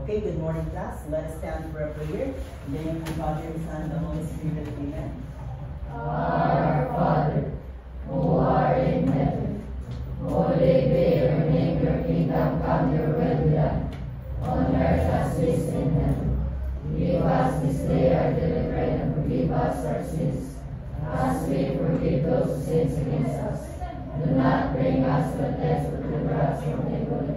Okay, good morning class. Let us stand for a prayer. In the name of the Father, the Son, and the Holy Spirit. Amen. Our Father, who art in heaven, holy be your name, your kingdom come, your will be done, on earth as it is in heaven. Give us this day our daily bread, and forgive us our sins, as we forgive those who sin against us. Do not bring us to test, but deliver us from evil.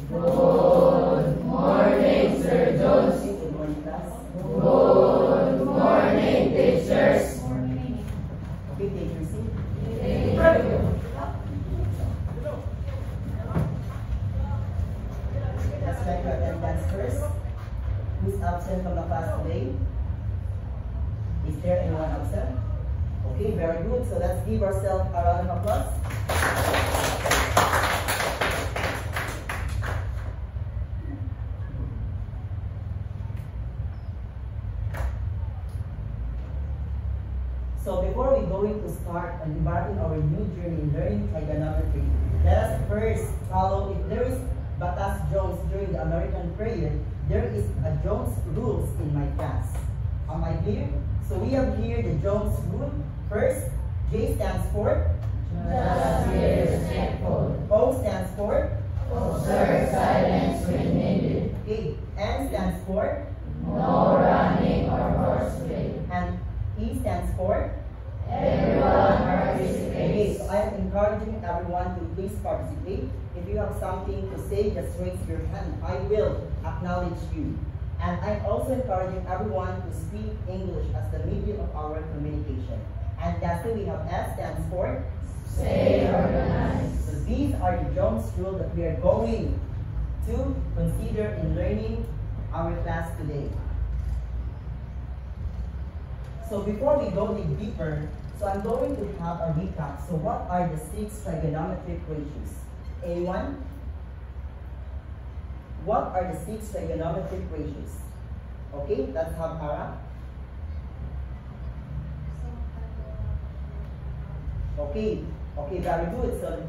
Good morning, Sir Jones. Good morning class. Good morning, teachers. Okay, take your seat. Thank you. Let's check your attendance first. Who's absent from the class today? Is there anyone absent? Okay, very good. So let's give ourselves a round of applause. So before we going to start and embark on our new journey in learning trigonometry, let us first follow, if there is Batas-Jones during the American period, there is a Jones rules in my class. Am I clear? So we have here the Jones rule. First, J stands for? Just be respectful. O stands for? Observe silence when needed. Okay. N stands for? No running or horseplay. And E stands for? Everyone Okay, participates. so I am encouraging everyone to please participate. If you have something to say, just raise your hand. I will acknowledge you. And I'm also encouraging everyone to speak English as the medium of our communication. And lastly, we have S stands for? Stay organized. So these are the Jones rules that we are going to consider in learning our class today. So before we go deeper, so I'm going to have a recap. So what are the 6 trigonometric ratios? A1. What are the 6 trigonometric ratios? Okay, let's have Ara. Okay, very good. So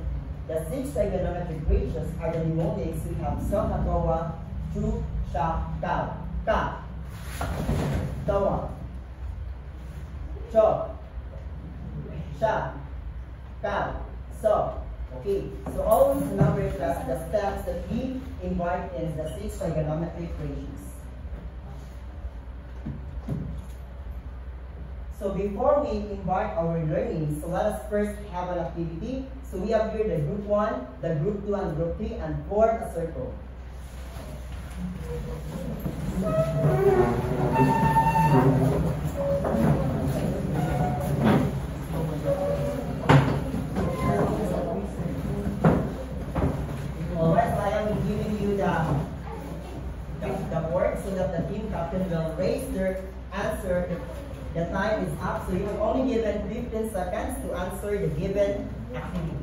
the 6 trigonometric ratios are the mnemonics. We have Sohatawa, Chu, Sha, Ka. Ka. Tawa. Cho. Sha. Ka. So. Okay, so always remember that the steps that we invite in the 6 trigonometric ratios. So before we invite our learning, so let us first have an activity. So we have here the group 1, the group 2, and group 3, and form a circle. Alright, so I am giving you the board so that the team captain will raise their answer. The time is up, so you have only given 15 seconds to answer the given activity.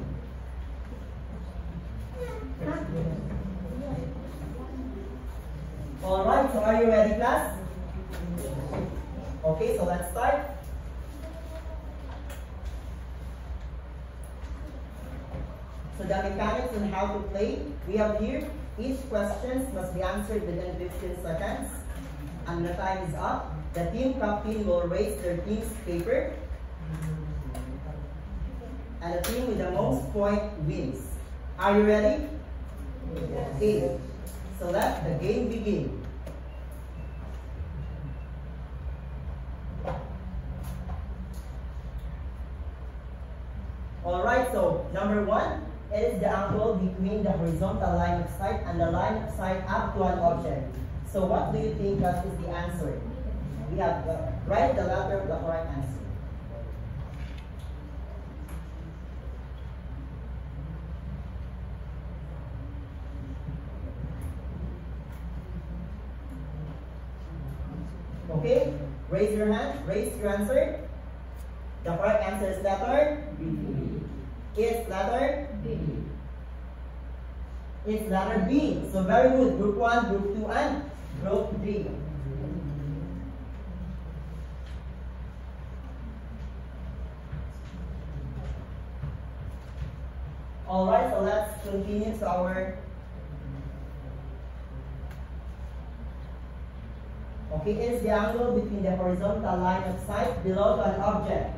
Alright, so are you ready, class? Okay, so let's start. So the mechanics on how to play, we have here, each question must be answered within 15 seconds. And the time is up. The team captain will raise their team's paper. And the team with the most points wins. Are you ready? Yes. Okay. So let the game begin. Alright, so number 1, it is the angle between the horizontal line of sight and the line of sight up to an object. So what do you think that is the answer? We have write the letter of the correct answer. Okay, raise your hand, raise your answer. The correct answer is letter B. It's letter B. It's letter B. So very good. Group 1, Group 2, and Group 3. Alright, so let's continue to our Okay, is the angle between the horizontal line of sight below to an object.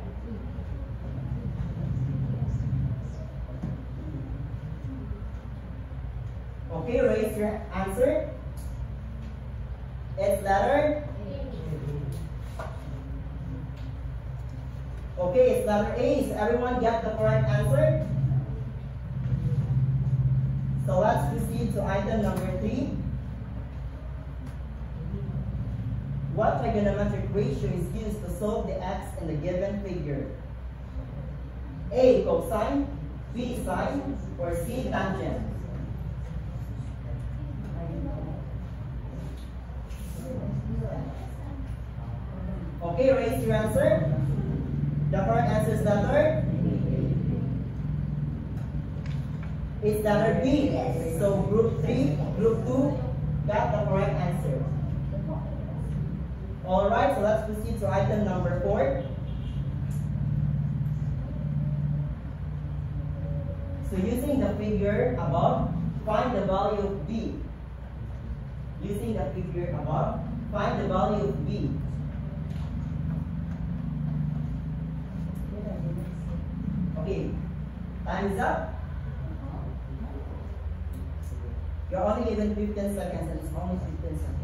Okay, raise your answer. It's letter. Okay, it's letter A. So everyone get the correct answer? So let's proceed to item number 3. What trigonometric ratio is used to solve the x in the given figure? A. Cosine, B. Sine, or C. Tangent? Okay, raise your answer. The correct answer is letter? It's letter B. So group 3, group 2 got the correct answer. Alright, so let's proceed to item number 4. So using the figure above, find the value of B. Using the figure above, find the value of B. Okay, time is up. You're only given 15 seconds and it's only 15 seconds.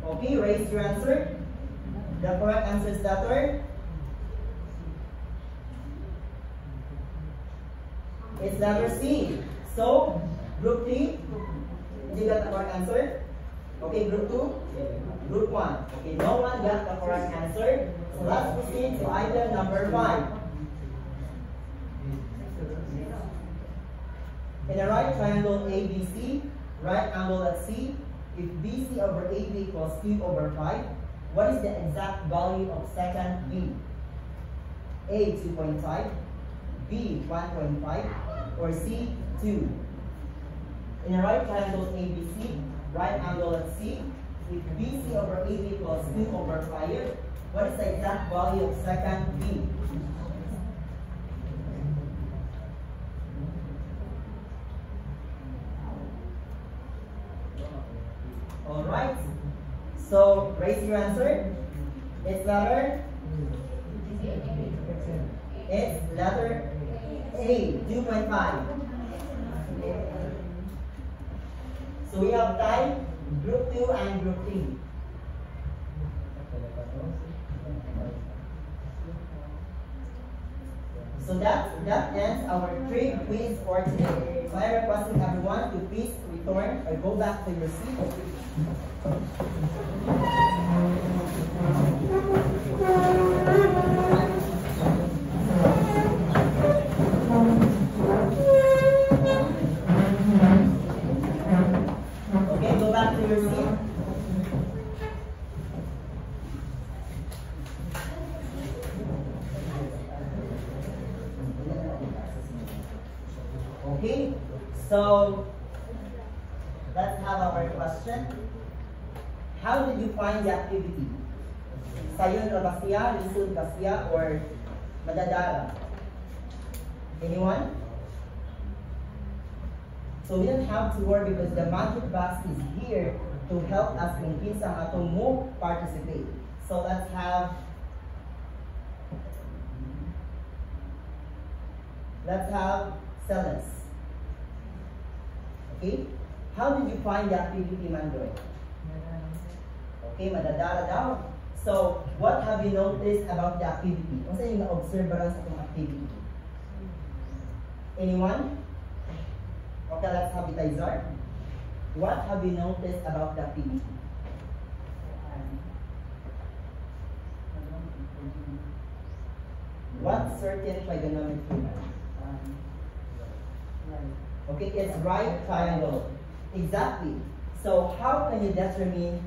Okay, raise your answer. The correct answer is letter. It's letter C. So, group 3, did you get the correct answer? Okay, group 2? Group 1. Okay, no one got the correct answer. So let's proceed to item number 5. In a right triangle ABC, right angle at C, if BC over AB equals 2 over 5, what is the exact value of secant B? A, 2.5, B, 1.5, or C, 2? In a right triangle ABC, right angle at C, if BC over AB equals 2 over 5, what is the exact value of secant B? Alright, so raise your answer. It's letter? It's letter A, 2.5. So we have time, group 2 and group 3. So that ends our trig quiz for today. So I request everyone to please return or go back to your seat. Okay, go back to your seat. Okay, so let's have our question. How did you find the activity? Sayon ba siya, lisod ba siya, or madadara? Anyone? So we don't have to worry because the magic box is here to help us kung kinsa ang atong mo participate. So let's have Celis. Okay? How did you find the activity, Mandoy? Okay, madadara daw. So, what have you noticed about the activity? Kung saan yung na-observe sa itong activity? Anyone? Okay, let's have it, Izar. What have you noticed about the activity? What certain trigonometry? Okay, it's right triangle. Exactly. So how can you determine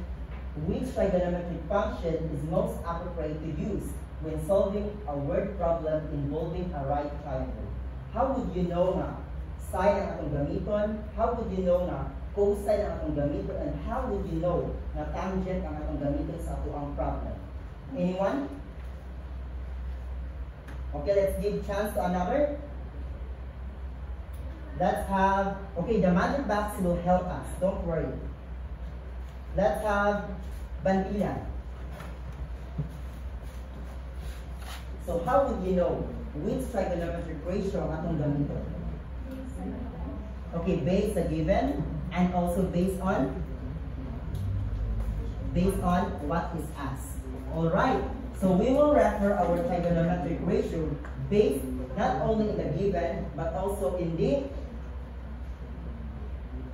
which trigonometric function is most appropriate to use when solving a word problem involving a right triangle? How would you know nga sine ang atong gamiton? How would you know nga cosine ang atong gamiton? And how would you know na tangent ang atong gamiton sa atong problem? Anyone? Okay, let's give chance to another. Let's have, okay, the magic box will help us. Don't worry. Let's have bandila. So how would you know which trigonometric ratio ang atong gamiton? Okay, based the given and also based on what is asked. All right. So we will refer our trigonometric ratio based not only in the given but also in the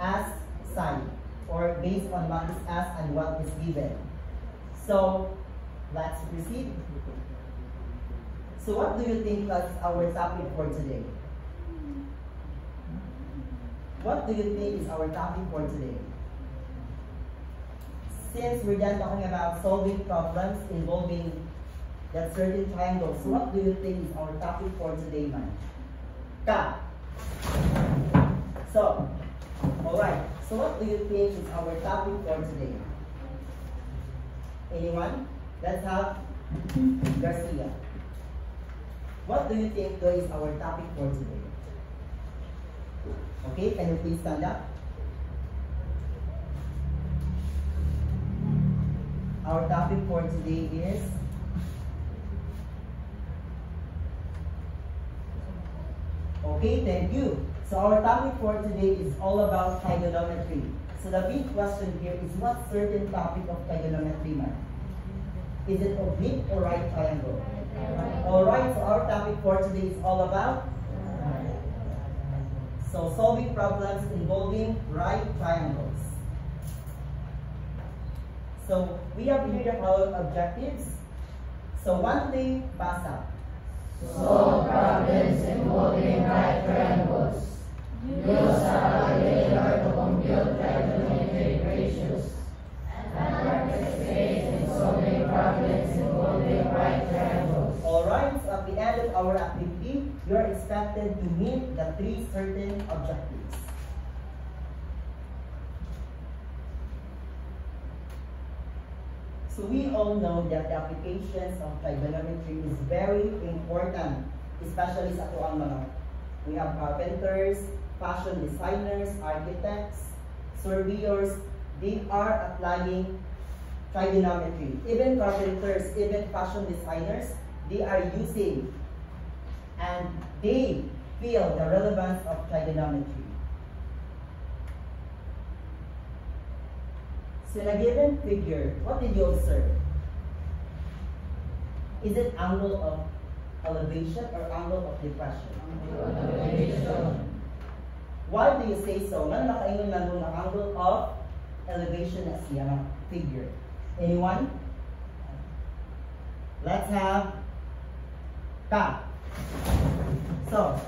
asked sign, or based on what is asked and what is given. So let's proceed. So what do you think is our topic for today? What do you think is our topic for today? Since we're done talking about solving problems involving that certain triangle, so what do you think is our topic for today, man? Ka. So, alright. So what do you think is our topic for today? Anyone? Let's have Garcia. What do you think is our topic for today? Okay, can you please stand up? Our topic for today is okay, thank you. So our topic for today is all about trigonometry. So the big question here is, what certain topic of trigonometry, man? Is it oblique or right triangle? Alright, so our topic for today is all about solving problems involving right triangles. So we have here the following objectives. So one day, basa. Solve problems involving right triangles. Use a calculator to compute trigonometric ratios. And participate in solving problems involving right triangles. Alright, so at the end of our activity, you are expected to meet the 3 certain objectives. So we all know that the applications of trigonometry is very important, especially sa atuang mga. We have carpenters, fashion designers, architects, surveyors. They are applying trigonometry. Even carpenters, even fashion designers, they are using and they feel the relevance of trigonometry. So in a given figure, what did you observe? Is it angle of elevation or angle of depression? Elevation. Why do you say so? Nan nakaingon na ng angle of elevation na siya figure. Anyone? Let's have Ka. So,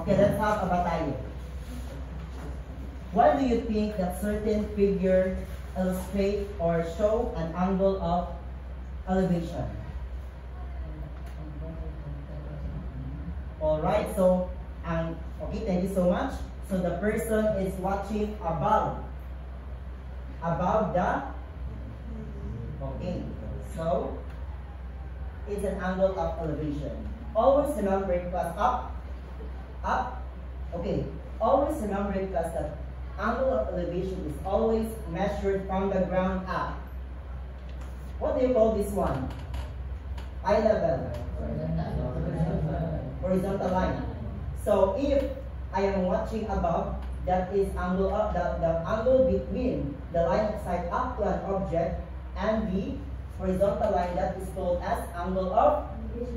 okay, let's have a batalyon. Why do you think that certain figure illustrate or show an angle of elevation? Alright, so, okay, thank you so much. So the person is watching above the, okay, so, it's an angle of elevation. Always remember it was up, okay, always remember it was that angle of elevation is always measured from the ground up. What do you call this one? Eye level. Horizontal line. So if I am watching above, that is angle of the angle between the line of sight up to an object and the horizontal line, that is called as angle of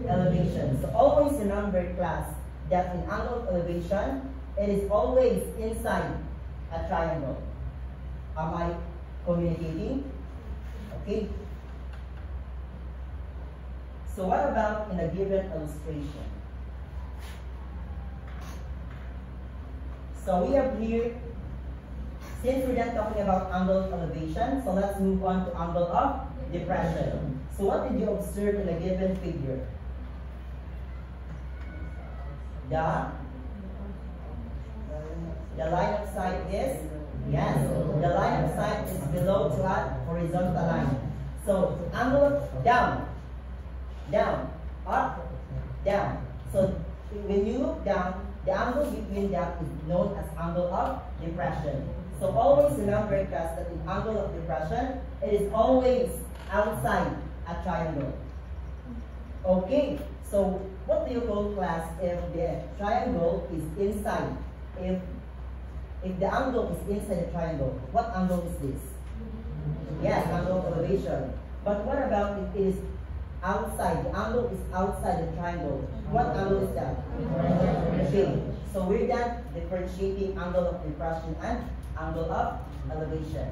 elevation. So always remember, class, that in angle of elevation, it is always inside a triangle. Am I communicating? Okay. So what about in a given illustration? So we have here, since we're done talking about angle of elevation, so let's move on to angle of depression. So what did you observe in a given figure? The line of sight is, yes, the line of sight is below to a horizontal line. So angle down, down, up, down. So when you look down, The angle between them is known as angle of depression. So always remember, class, that in angle of depression, it is always outside a triangle. Okay, so what do you call, class, if the triangle is inside? If the angle is inside the triangle, what angle is this? Yes, angle of elevation. But what about if it is outside? The angle is outside the triangle. What angle is that? Okay, so we're done differentiating angle of depression and angle of elevation.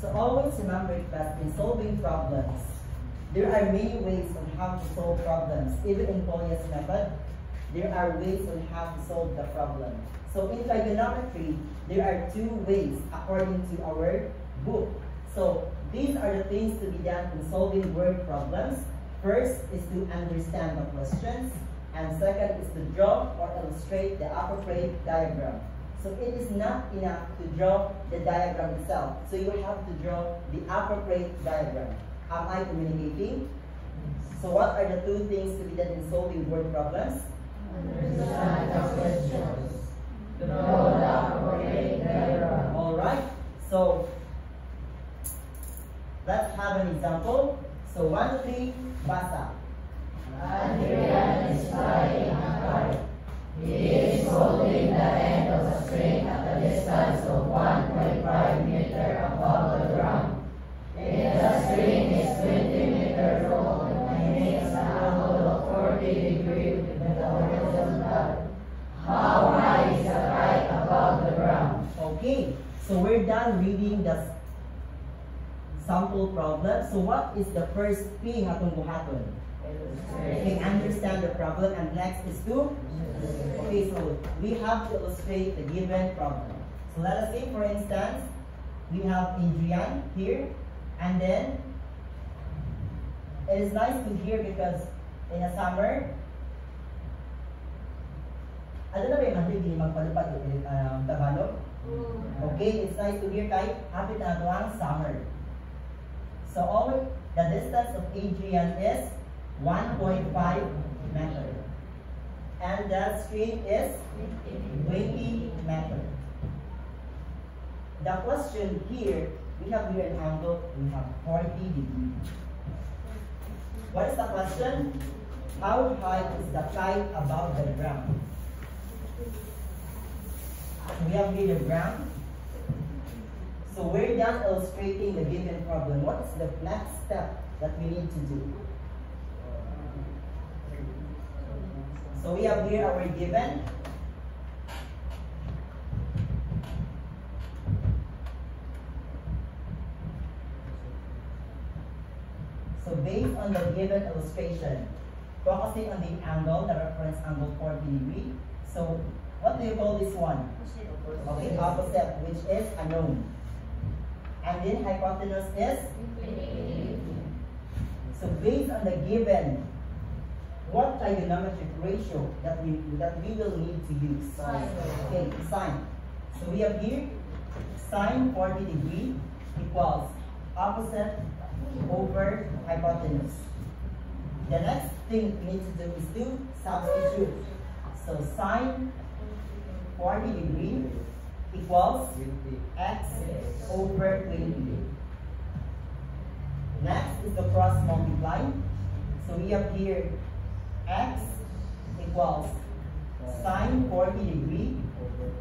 So always remember that in solving problems, there are many ways on how to solve problems. Even in Polya's method, there are ways on how to solve the problem. So in trigonometry, there are two ways according to our book. So these are the things to be done in solving word problems. First is to understand the questions, and second is to draw or illustrate the appropriate diagram. So it is not enough to draw the diagram itself. So you have to draw the appropriate diagram. Am I communicating? So what are the two things to be done in solving word problems? Understand the questions. Draw the appropriate diagram. Alright, so let's have an example. So 1, 3, basa. Adrian is flying a kite. He is holding the end of a string at a distance of 1.5 meters above the ground. If the string is 20 meters long and makes an angle of 40 degrees with the horizontal, how high is the kite above the ground? Okay, so we're done reading the sample problem. So what is the first thing atong buhaton? Okay, understand the problem, and next is to, okay, so we have to illustrate the given problem. So let us say, for instance, we have Adrian here, and then it is nice to hear because in a summer, I don't know if I'm magpalupad Tagalog. Okay, it's nice to hear kay hapit na ito ang summer. So all the distance of Adrian is 1.5 meters. And the string is 20 meters. The question here, we have here an angle, we have 40 degrees. What is the question? How high is the kite above the ground? We have here the ground. So we're done illustrating the given problem. What is the next step that we need to do? So we have here our given. So based on the given illustration, focusing on the angle, the reference angle 40 degrees. So what do you call this one? Okay, opposite, which is unknown. And then hypotenuse is? So based on the given, what trigonometric ratio that we will need to use? Sine. Okay, sine. So we have here sine 40 degrees equals opposite over hypotenuse. The next thing we need to do is to substitute. So sine 40 degrees equals x over 20. Next is the cross multiply. So we have here x equals sine 40 degrees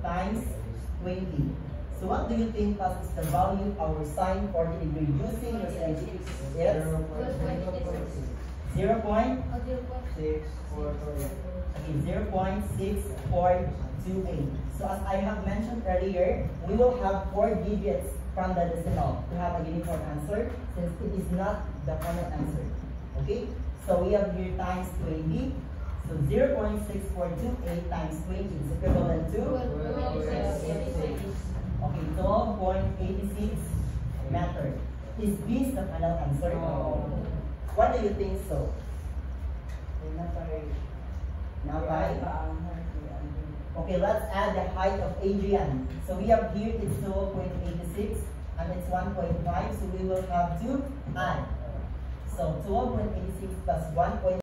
times 20. So what do you think is the value of our sine 40 degrees using your scientific? Yes? 0.6428. So as I have mentioned earlier, we will have 4 digits from the decimal to have a uniform answer, since it is not the final answer. Okay? So we have here times 20. So 0.6428 times 20 is equivalent to? Okay, 12.86 meters. Is this the final answer? What do you think so? Okay, let's add the height of Adrian. So we have here it's 12.86 and it's 1.5, so we will have to add. So 12.86 plus 1.5